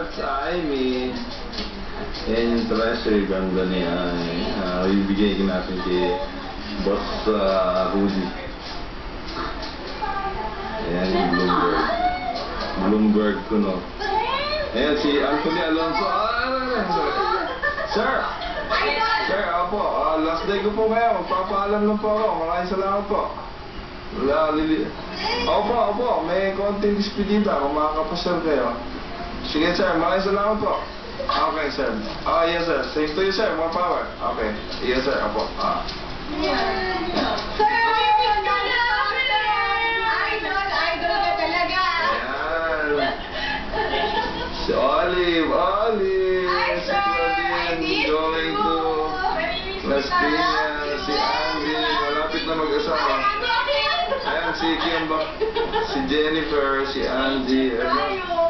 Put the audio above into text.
at sa Amy. Yan yung treasure, ganda niya. Ibigay natin kay Boss Rudy. Ayan yung Bloomberg. Bloomberg ko, no? Ayan si Anthony Alonso. Sir! Sir, opo. Last day ko po ngayon. Magpapaalam lang po ako. Maraming salamat po. Opo. May konting dispedida kung makakapasal kayo. Sige, sir. Maraming salamat po. Okay, sir. Yes, sir. Same to you, sir. More power. Okay. Yes, sir. Opo. Sir! Idol ka talaga! Ayan. Si Olive. Hi, Si sir! I Claudine. miss Going you! to Las Piñas. Si Andy. Malapit na mag-asawa. Ayan, si Kim. Si Jennifer. Si Andy. Tayo!